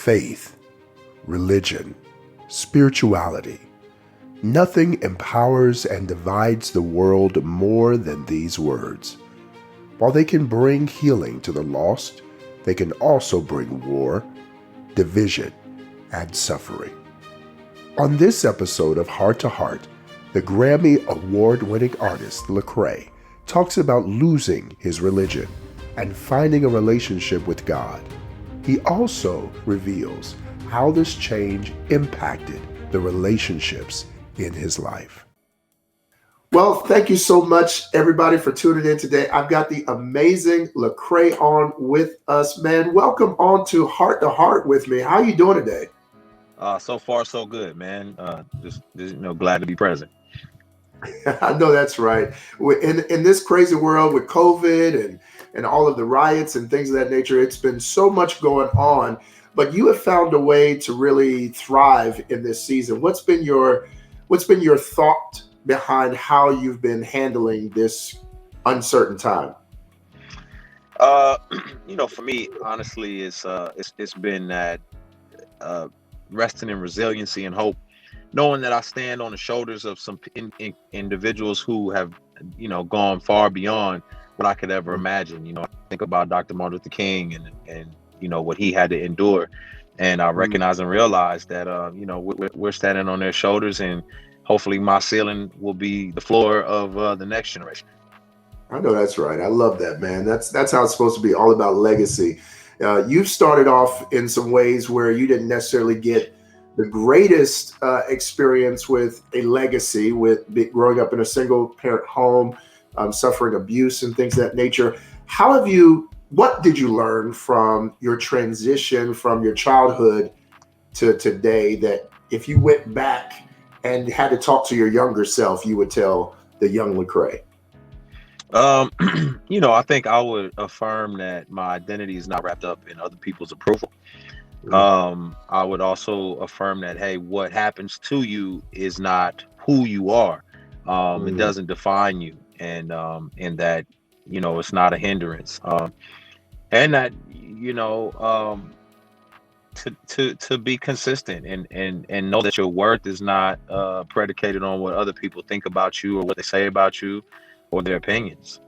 faith, religion, spirituality. Nothing empowers and divides the world more than these words. While they can bring healing to the lost, they can also bring war, division, and suffering. On this episode of Heart to Heart, the Grammy Award-Winning artist Lecrae talks about losing his religion and finding a relationship with God. He also reveals how this change impacted the relationships in his life. Well, thank you so much, everybody, for tuning in today. I've got the amazing Lecrae on with us, man. Welcome on to Heart with me. How are you doing today? So far, so good, man. Just glad to be present. I know that's right. In this crazy world with COVID and all of the riots and things of that nature, it's been so much going on. But you have found a way to really thrive in this season. What's been your thought behind how you've been handling this uncertain time? For me, honestly, it's been that resting in resiliency and hope, knowing that I stand on the shoulders of some individuals who have, gone far beyond what I could ever imagine. I think about Dr. Martin Luther King and what he had to endure, and I recognize and realize that we're standing on their shoulders, and hopefully my ceiling will be the floor of the next generation. I know that's right. I love that, man. That's how it's supposed to be, all about legacy. You've started off in some ways where you didn't necessarily get the greatest experience with a legacy, with growing up in a single parent home, suffering abuse and things of that nature. What did you learn from your transition from your childhood to today that if you went back and had to talk to your younger self, you would tell the young Lecrae? I think I would affirm that my identity is not wrapped up in other people's approval. I would also affirm that, hey, what happens to you is not who you are. It doesn't define you, and that, it's not a hindrance. And that, to be consistent and know that your worth is not predicated on what other people think about you or what they say about you or their opinions.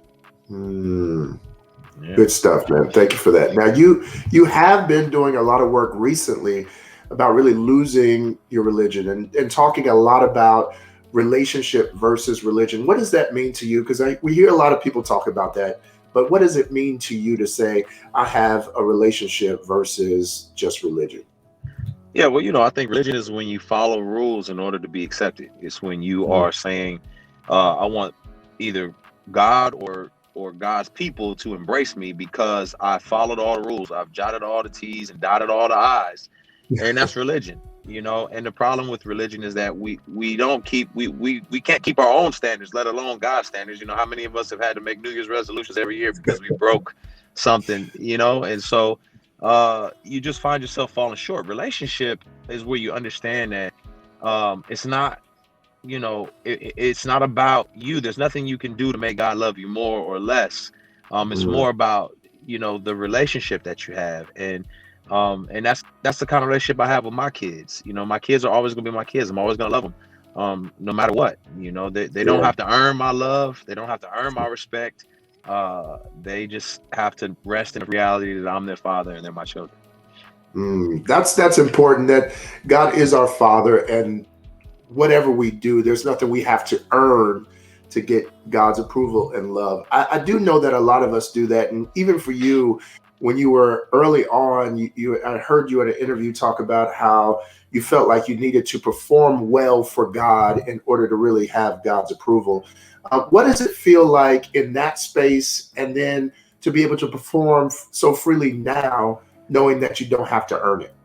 Yeah. Good stuff, man. Thank you for that. Now, you have been doing a lot of work recently about really losing your religion and talking a lot about relationship versus religion. What does that mean to you? Because we hear a lot of people talk about that, but what does it mean to you to say, I have a relationship versus just religion? Yeah, well, I think religion is when you follow rules in order to be accepted. It's when you are saying, I want either God or God's people to embrace me because I followed all the rules. I've jotted all the T's and dotted all the I's. And that's religion, and the problem with religion is that we can't keep our own standards, let alone God's standards. How many of us have had to make New Year's resolutions every year because we broke something, and so you just find yourself falling short. Relationship is where you understand that it's not, it's not about you. There's nothing you can do to make God love you more or less. It's more about, the relationship that you have. And that's the kind of relationship I have with my kids. My kids are always going to be my kids. I'm always going to love them, no matter what. They don't have to earn my love. They don't have to earn my respect. They just have to rest in the reality that I'm their father and they're my children. That's important, that God is our Father, and whatever we do, there's nothing we have to earn to get God's approval and love. I do know that a lot of us do that. And even for you, when you were early on, I heard you at an interview talk about how you felt like you needed to perform well for God in order to really have God's approval. What does it feel like in that space, and then to be able to perform so freely now, knowing that you don't have to earn it?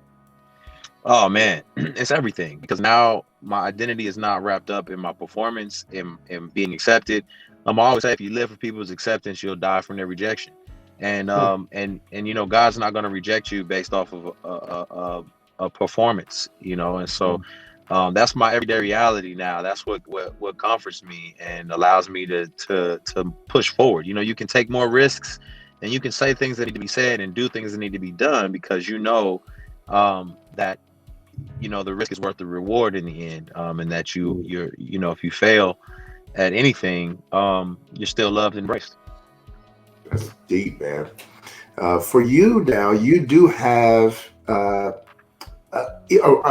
Oh man, it's everything, because now my identity is not wrapped up in my performance and being accepted. I always say, if you live for people's acceptance, you'll die from their rejection. And God's not going to reject you based off of a performance, and so that's my everyday reality now. That's what comforts me and allows me to push forward. You can take more risks, and you can say things that need to be said and do things that need to be done, because that the risk is worth the reward in the end, and that if you fail at anything, you're still loved and embraced. That's deep, man. For you now, you do have a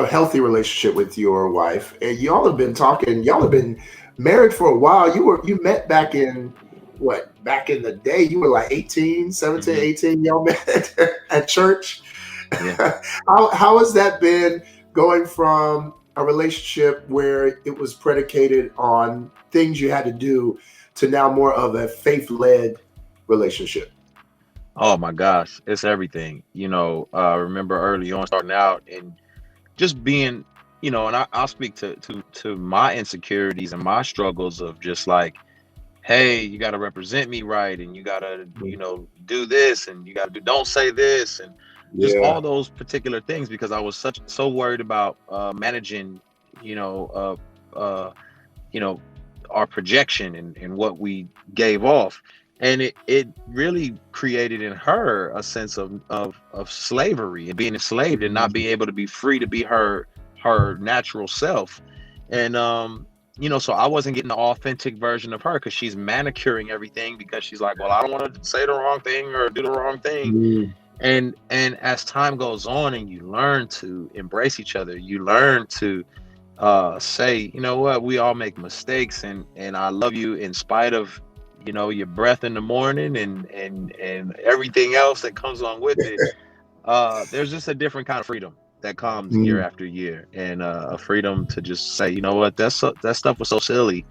healthy relationship with your wife, and y'all have been talking. Y'all have been married for a while. You met back in what? Back in the day, you were like 18, 17, Hmm. 18. Y'all met at church. Yeah. How has that been going from a relationship where it was predicated on things you had to do to now more of a faith-led relationship? Oh my gosh, it's everything. Remember early on starting out and just being, and I'll speak to my insecurities and my struggles of just like, hey, you got to represent me right, and you got to, do this, and you got to don't say this, and just Yeah. all those particular things, because I was so worried about managing, you know, you know, our projection and what we gave off. And it really created in her a sense of slavery and being enslaved and not being able to be free to be her natural self. And so I wasn't getting the authentic version of her because she's manicuring everything because she's like, well, I don't want to say the wrong thing or do the wrong thing. Mm. And as time goes on and you learn to embrace each other, you learn to say, you know what, we all make mistakes, and I love you in spite of your breath in the morning and everything else that comes along with it. There's just a different kind of freedom that comes year Mm. after year, and a freedom to just say, you know what, that stuff was so silly,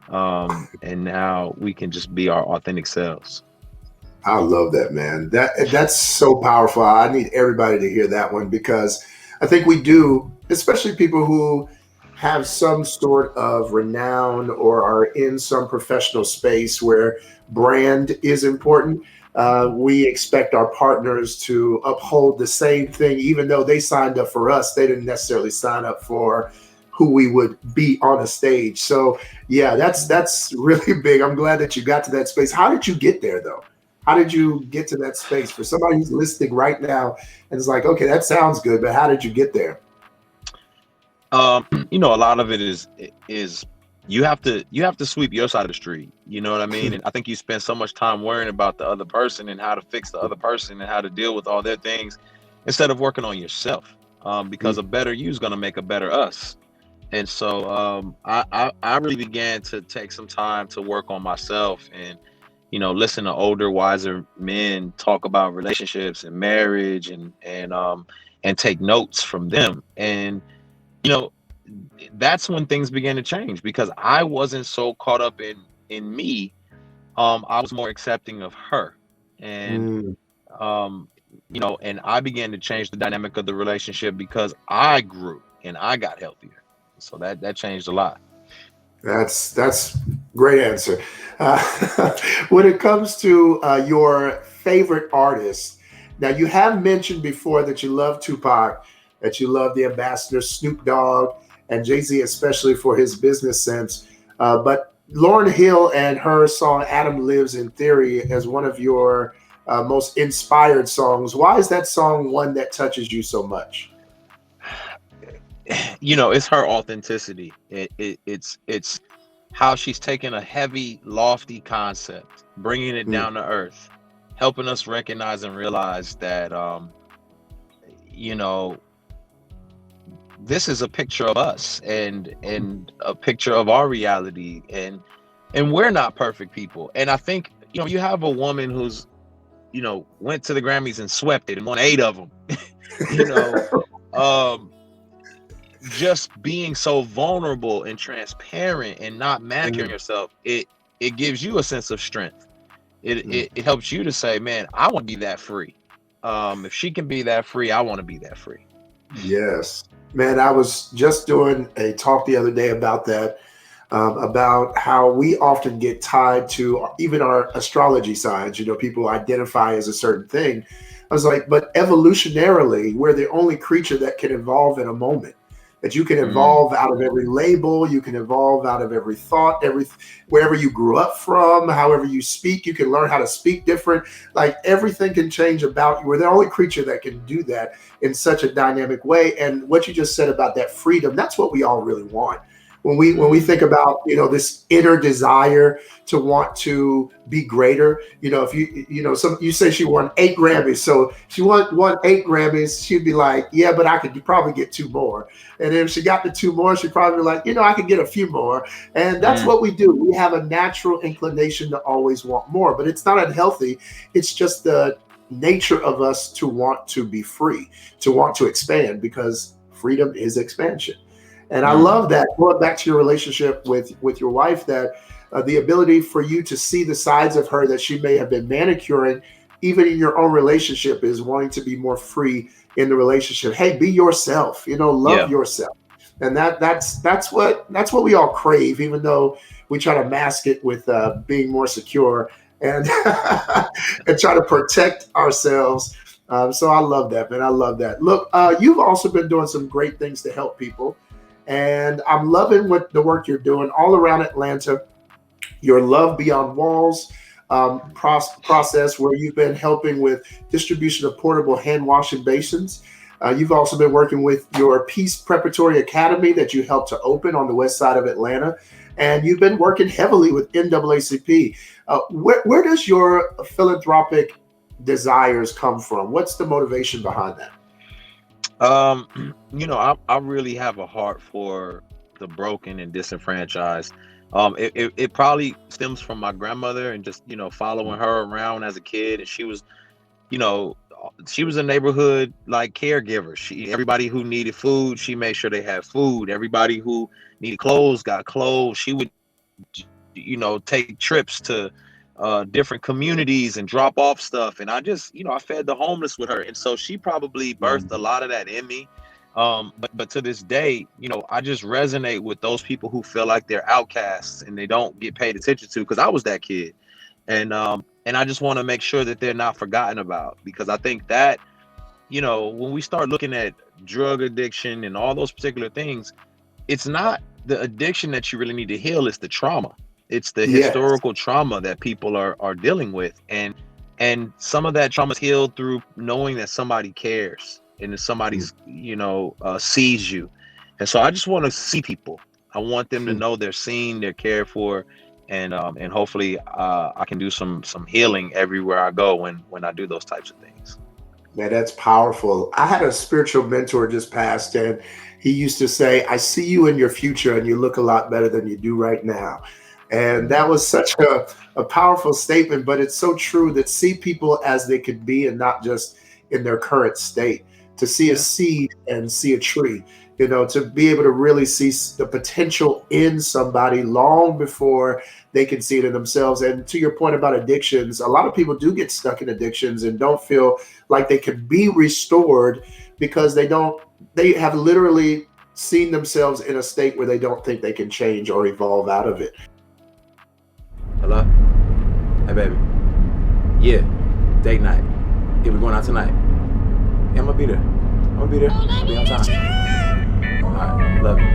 and now we can just be our authentic selves. I love that, man. That's so powerful. I need everybody to hear that one because I think we do, especially people who have some sort of renown or are in some professional space where brand is important. We expect our partners to uphold the same thing, even though they signed up for us. They didn't necessarily sign up for who we would be on a stage. So yeah, that's really big. I'm glad that you got to that space. How did you get there, though? How did you get to that space for somebody who's listening right now and is like, okay, that sounds good, but how did you get there? A lot of it is you have to sweep your side of the street. You know what I mean? And I think you spend so much time worrying about the other person and how to fix the other person and how to deal with all their things instead of working on yourself. Because a better you is going to make a better us. And so I really began to take some time to work on myself and listen to older, wiser men talk about relationships and marriage and take notes from them. And you know that's when things began to change because I wasn't so caught up in me. I was more accepting of her, and Mm. um, and I began to change the dynamic of the relationship because I grew and I got healthier. So that changed a lot. That's great answer. Uh, when it comes to your favorite artist, now you have mentioned before that you love Tupac, that you love the ambassador Snoop Dogg, and Jay Z, especially for his business sense. But Lauryn Hill and her song "Adam Lives in Theory" as one of your most inspired songs. Why is that song one that touches you so much? It's her authenticity. It's how she's taken a heavy, lofty concept, bringing it Mm. down to earth, helping us recognize and realize that you know this is a picture of us and a picture of our reality, and we're not perfect people. And I think you have a woman who's went to the Grammys and swept it and won 8 of them. you know um just being so vulnerable and transparent and not manicuring Mm. yourself, it gives you a sense of strength. it, Mm. it, it helps you to say, man, I want to be that free. If she can be that free, I want to be that free. Yes. Man, I was just doing a talk the other day about that, about how we often get tied to even our astrology signs. People identify as a certain thing. I was like, but evolutionarily, we're the only creature that can evolve in a moment. that you can evolve out of every label, you can evolve out of every thought, wherever you grew up from, however you speak, you can learn how to speak different. Like everything can change about you. We're the only creature that can do that in such a dynamic way. And what you just said about that freedom, that's what we all really want. When we think about, this inner desire to want to be greater, if you say she won 8 Grammys, so she won 8 Grammys, she'd be like, yeah, but I could probably get 2 more. And if she got the 2 more, she'd probably be like, I could get a few more. And that's what we do. We have a natural inclination to always want more, but it's not unhealthy. It's just the nature of us to want to be free, to want to expand, because freedom is expansion. And I love that, going back to your relationship with your wife, that the ability for you to see the sides of her that she may have been manicuring, even in your own relationship, is wanting to be more free in the relationship. Hey, be yourself, love yourself. And that's what we all crave, even though we try to mask it with being more secure and and try to protect ourselves. So I love that, man. I love that. Look, you've also been doing some great things to help people. And I'm loving the work you're doing all around Atlanta. Your Love Beyond Walls process, where you've been helping with distribution of portable hand washing basins. You've also been working with your Peace Preparatory Academy that you helped to open on the west side of Atlanta. And you've been working heavily with NAACP. Where does your philanthropic desires come from? What's the motivation behind that? I really have a heart for the broken and disenfranchised. It probably stems from my grandmother and just, following her around as a kid. And she was a neighborhood like caregiver. Everybody who needed food, she made sure they had food. Everybody who needed clothes got clothes. She would, take trips to different communities and drop off stuff. And I just, I fed the homeless with her. And so she probably birthed a lot of that in me. But to this day, I just resonate with those people who feel like they're outcasts and they don't get paid attention to, because I was that kid. And I just want to make sure that they're not forgotten about, because I think that, when we start looking at drug addiction and all those particular things, it's not the addiction that you really need to heal, it's the trauma. It's the historical trauma that people are dealing with. And some of that trauma is healed through knowing that somebody cares and that somebody's, sees you. And so I just want to see people. I want them to know they're seen, they're cared for. And hopefully I can do some healing everywhere I go when I do those types of things. Man, that's powerful. I had a spiritual mentor just passed, and he used to say, I see you in your future and you look a lot better than you do right now. And that was such a powerful statement, but it's so true, that see people as they could be and not just in their current state. To see a seed and see a tree, to be able to really see the potential in somebody long before they can see it in themselves. And to your point about addictions, a lot of people do get stuck in addictions and don't feel like they can be restored, because they have literally seen themselves in a state where they don't think they can change or evolve out of it. Hello? Hey, baby. Yeah, date night. Yeah, we're going out tonight. Yeah, I'm gonna be there. I'll be on time. All right, love you.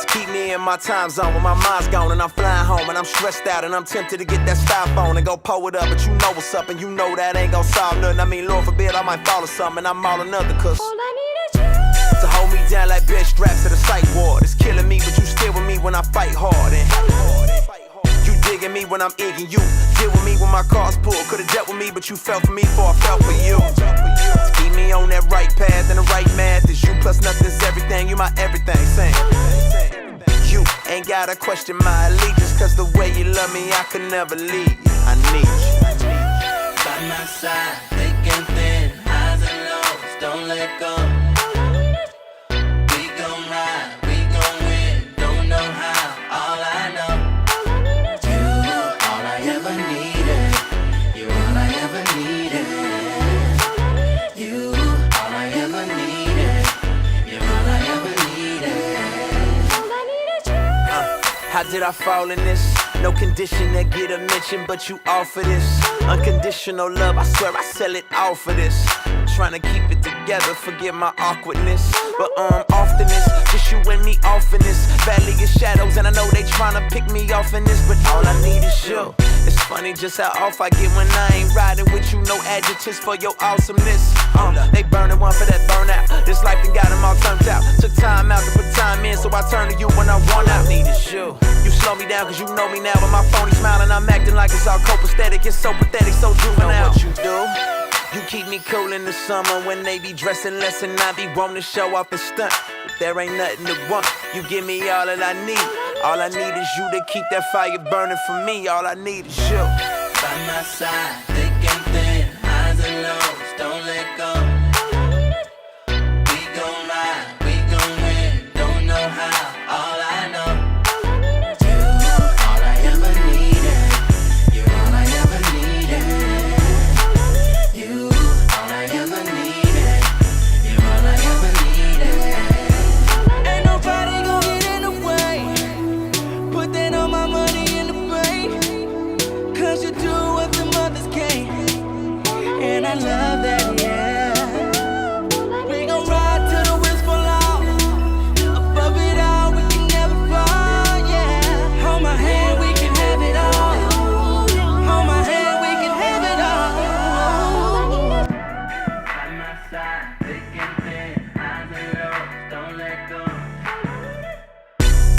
Keep me in my time zone when my mind's gone and I'm flying home and I'm stressed out and I'm tempted to get that styrofoam and go pull it up, but you know what's up and you know that ain't gon' solve nothing. I mean, Lord forbid I might fall or something and I'm all another cuss. To hold me down like bitch straps to the psych ward. It's killing me, but you still with me when I fight hard. And you digging me when I'm egging you. Deal with me when my car's pulled. Could've dealt with me, but you fell for me before I fell for you. Keep me on that right path and the right math. Is you plus nothing's everything. You my everything. Saying you ain't gotta question my allegiance, cause the way you love me, I could never leave you. I need you. By my side, thick and thin, highs and lows, don't let go. How did I fall in this? No condition that get a mention, but you offer this unconditional love. I swear I sell it all for this. Trying to keep it together, forget my awkwardness. But often it's just you and me off in this valley of shadows, and I know they trying to pick me off in this, but all I need is you. It's funny just how off I get when I ain't riding with you. No adjectives for your awesomeness. They burning one for that burnout. This life done got them all turned out. Took time out to put time in, so I turn to you when I want out. Need is you. You slow me down cause you know me now. With my phony smile and I'm acting like it's all copacetic. It's so pathetic, so juvenile. Know what you do? You keep me cool in the summer when they be dressing less and I be wanting to show off and stunt. But there ain't nothing to want. You give me all that I need. All I need is you to keep that fire burning for me. All I need is you. By my side, thick and thin, highs and lows, don't let go. We gon' ride, we gon' win, don't know how, all I know. You, all I ever needed. You're all I ever needed. You, all I ever needed. You're all I ever needed. Ain't nobody gon' get in the way. Put that on my money in the bank. Cause you do what the mothers can't. And I love that, yeah. We gon' ride till the wheels fall off. Above it all, we can never fall, yeah. Hold my hand, we can have it all. Hold my hand, we can have it all. By my side, thick and thin, highs and lows, don't let go.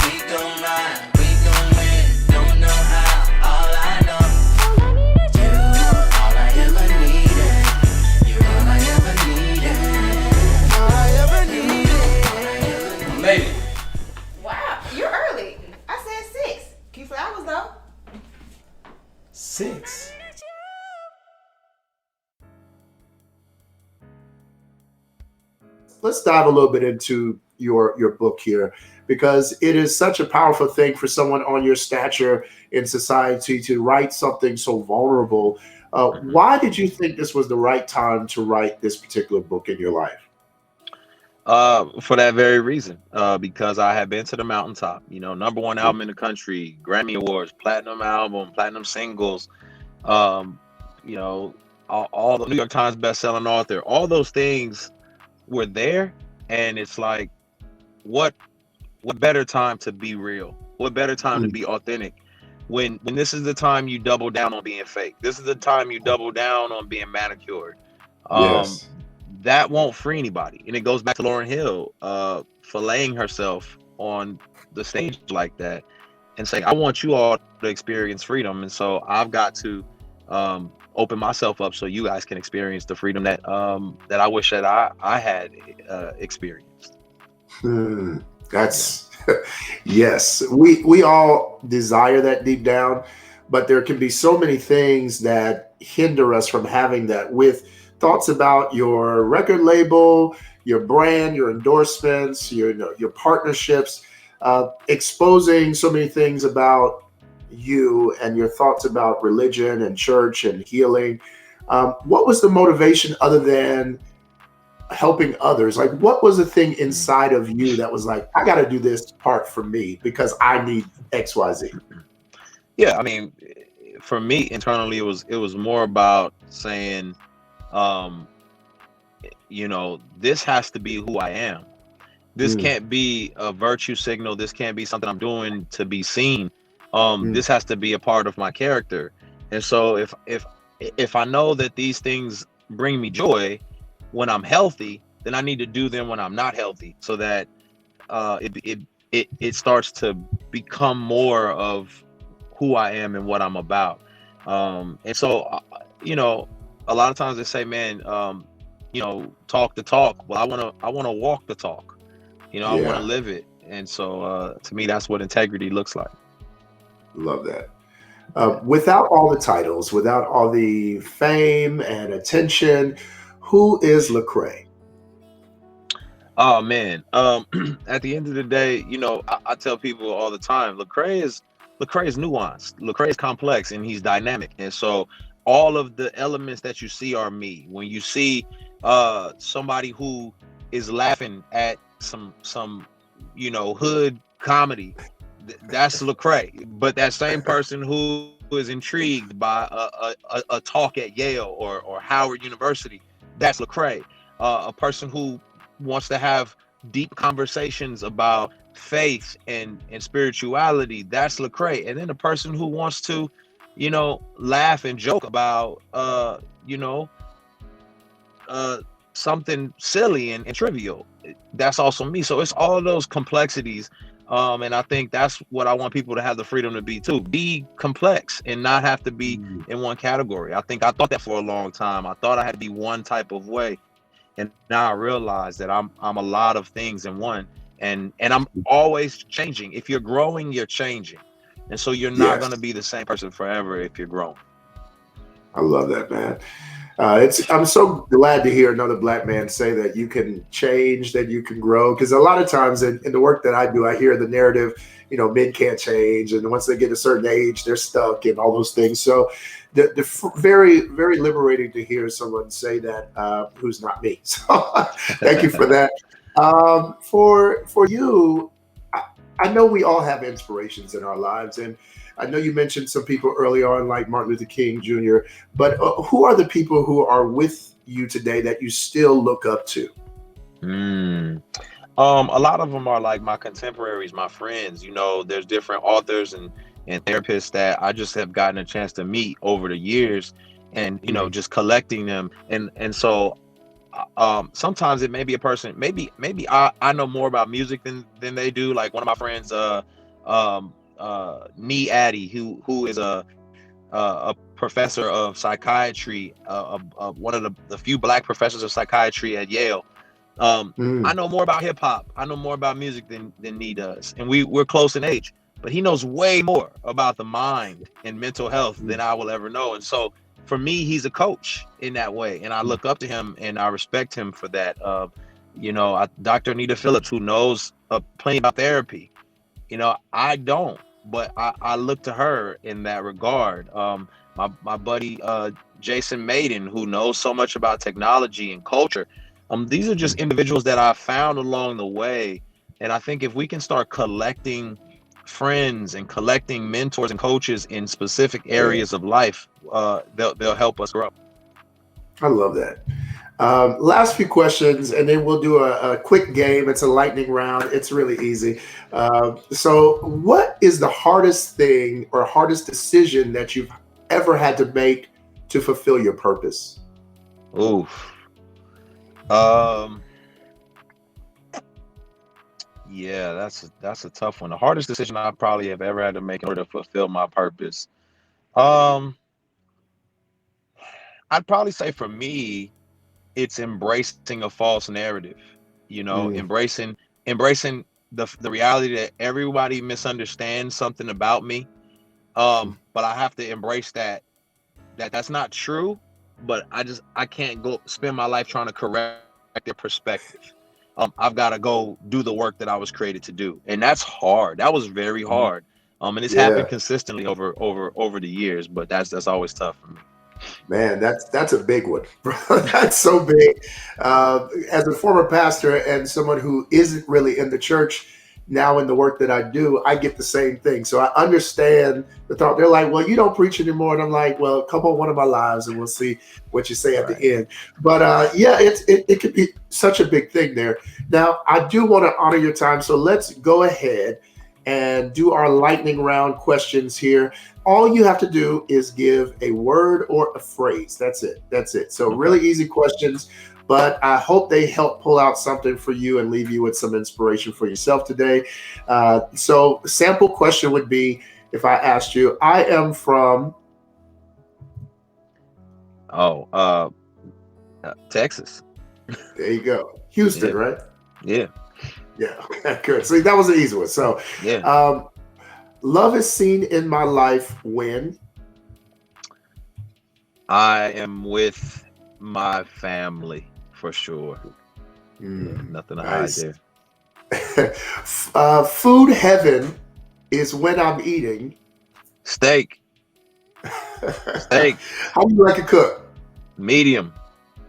We gon' ride, we gon' win, don't know how, all I know. You, all I ever needed. You're all I ever needed. All I ever needed. Made it. Wow, you're early. I said 6. Keep flowers though. 6. Let's dive a little bit into your book here, because it is such a powerful thing for someone on your stature in society to write something so vulnerable. Why did you think this was the right time to write this particular book in your life? For that very reason, because I had been to the mountaintop, #1 album in the country, Grammy Awards, platinum album, platinum singles, all the New York Times best-selling author, all those things were there. And it's like, what better time to be real? What better time to be authentic? When this is the time you double down on being fake. This is the time you double down on being manicured. Yes. That won't free anybody. And it goes back to Lauryn Hill filleting herself on the stage like that and saying, I want you all to experience freedom. And so I've got to open myself up so you guys can experience the freedom that I wish that I had experienced. That's yes. We all desire that deep down, but there can be so many things that hinder us from having that, with thoughts about your record label, your brand, your endorsements, your partnerships, exposing so many things about you and your thoughts about religion and church and healing. What was the motivation other than helping others? Like, what was the thing inside of you that was like, I got to do this part for me because I need XYZ? Yeah, I mean, for me internally, it was more about saying, this has to be who I am. This can't be a virtue signal. This can't be something I'm doing to be seen. This has to be a part of my character. And so if I know that these things bring me joy when I'm healthy, then I need to do them when I'm not healthy, so that it starts to become more of who I am and what I'm about. And so, a lot of times they say, man, talk the talk. Well, I want to walk the talk. I want to live it. And so, to me, that's what integrity looks like. Love that. Without all the titles, without all the fame and attention, who is Lecrae? Oh man. At the end of the day, I tell people all the time, Lecrae is nuanced. Lecrae is complex and he's dynamic. And so all of the elements that you see are me. When you see somebody who is laughing at some hood comedy, That's Lecrae. But that same person who is intrigued by a talk at Yale or Howard University, that's Lecrae. A person who wants to have deep conversations about faith and spirituality, that's Lecrae. And then the person who wants to, laugh and joke about something silly and trivial, that's also me. So it's all those complexities. And I think that's what I want people to have the freedom to be too. Be complex and not have to be in one category. I thought that for a long time. I thought I had to be one type of way. And now I realize that I'm a lot of things in one. And I'm always changing. If you're growing, you're changing. And so you're not going to be the same person forever if you're growing. I love that, man. I'm so glad to hear another Black man say that you can change, that you can grow. Because a lot of times in the work that I do, I hear the narrative, men can't change, and once they get a certain age, they're stuck and all those things. So very, very liberating to hear someone say that who's not me. So thank you for that. For you, I know we all have inspirations in our lives, and I know you mentioned some people early on, like Martin Luther King Jr., but who are the people who are with you today that you still look up to? A lot of them are like my contemporaries, my friends. There's different authors and therapists that I just have gotten a chance to meet over the years, and just collecting them. And so sometimes it may be a person, maybe I know more about music than they do. Like one of my friends, Nee Addy, who is a professor of psychiatry, one of the few Black professors of psychiatry at Yale. I know more about hip hop. I know more about music than Nee does, and we're close in age. But he knows way more about the mind and mental health than I will ever know. And so for me, he's a coach in that way, and I look up to him and I respect him for that. Dr. Anita Phillips, who knows plenty about therapy. I don't, but I look to her in that regard. My buddy Jason Maiden, who knows so much about technology and culture. These are just individuals that I found along the way, and I think if we can start collecting friends and collecting mentors and coaches in specific areas of life, they'll help us grow. I love that. Last few questions, and then we'll do a quick game. It's a lightning round. It's really easy. So what is the hardest thing or hardest decision that you've ever had to make to fulfill your purpose? Oof. Yeah, that's a tough one. The hardest decision I probably have ever had to make in order to fulfill my purpose. I'd probably say for me, it's embracing a false narrative, embracing the reality that everybody misunderstands something about me. But I have to embrace that's not true, but I can't go spend my life trying to correct their perspective. I've got to go do the work that I was created to do. And that's hard. That was very hard. And it's happened consistently over the years, but that's always tough for me. Man, that's a big one. That's so big. As a former pastor and someone who isn't really in the church now in the work that I do, I get the same thing. So I understand the thought. They're like, well, you don't preach anymore. And I'm like, well, come on one of my lives and we'll see what you say at the end. But it could be such a big thing there. Now, I do want to honor your time. So let's go ahead and do our lightning round questions here. All you have to do is give a word or a phrase. That's it. So really easy questions, but I hope they help pull out something for you and leave you with some inspiration for yourself today. So sample question would be, if I asked you, I am from... Texas. There you go. Houston, right? Yeah. Yeah, good. See, that was an easy one. So love is seen in my life when I am with my family, for sure. Nothing to hide there. Food heaven is when I'm eating steak. How do you like to cook? Medium.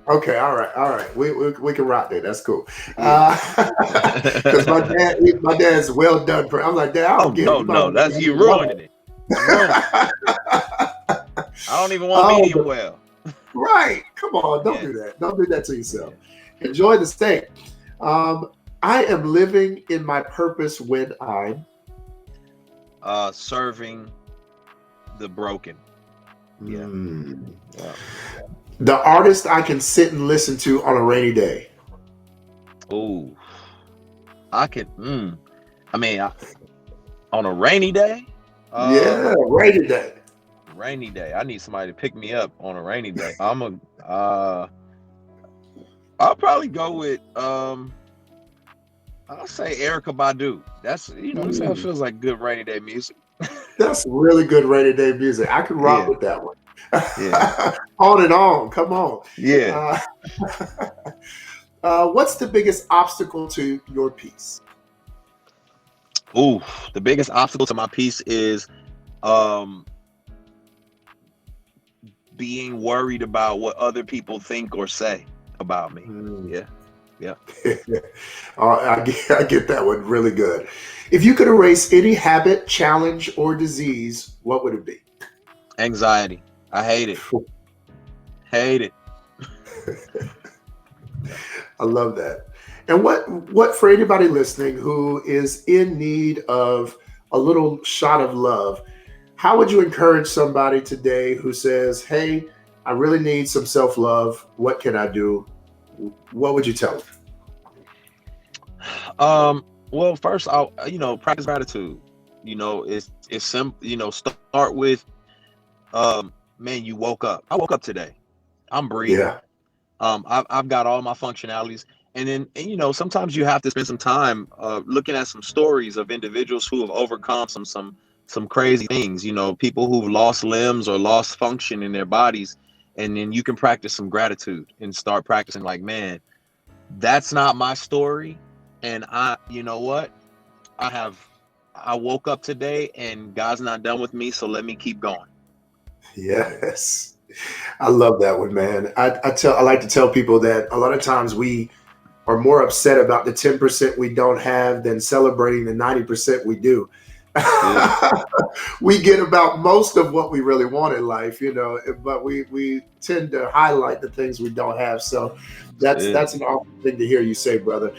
Okay, all right. We can rock there. That's cool. Because my dad's well done. I'm like, Dad, I Oh don't get it. no, You might no, want to that's give you me one. ruining it. You ruining it. I don't even want Oh, medium well. right. Come on, don't Yeah. do that. Don't do that to yourself. Yeah. Enjoy the steak. I am living in my purpose when I'm. Serving the broken. Yeah. Yeah. The artist I can sit and listen to on a rainy day. Ooh, I could. I mean, on a rainy day. Yeah, rainy day. Rainy day. I need somebody to pick me up on a rainy day. I'll probably go with I'll say Erykah Badu. That's that sounds feels like good rainy day music. That's really good rainy day music. I could rock Yeah. with that one. Yeah. On and on. Come on. Yeah. What's the biggest obstacle to your peace? Ooh, the biggest obstacle to my peace is being worried about what other people think or say about me. Yeah. I get that one really good. If you could erase any habit, challenge, or disease, what would it be? Anxiety. I hate it. Hate it. I love that. And what for anybody listening who is in need of a little shot of love, how would you encourage somebody today who says, "Hey, I really need some self-love. What can I do?" What would you tell them? Well, first I'll practice gratitude. It's simple. Start with man, you woke up. I woke up today. I'm breathing. Yeah. I've got all my functionalities. And then sometimes you have to spend some time looking at some stories of individuals who have overcome some crazy things, people who've lost limbs or lost function in their bodies. And then you can practice some gratitude and start practicing like, man, that's not my story. And you know what? I woke up today and God's not done with me. So let me keep going. Yes. I love that one, man. I like to tell people that a lot of times we are more upset about the 10% we don't have than celebrating the 90% we do. Yeah. We get about most of what we really want in life, but we tend to highlight the things we don't have. So that's an awesome thing to hear you say, brother.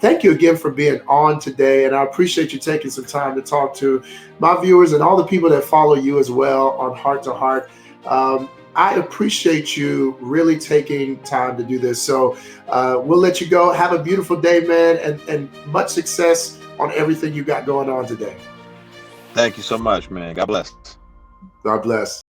Thank you again for being on today. And I appreciate you taking some time to talk to my viewers and all the people that follow you as well on Heart to Heart. I appreciate you really taking time to do this. So we'll let you go. Have a beautiful day, man, and much success on everything you got going on today. Thank you so much, man. God bless. God bless.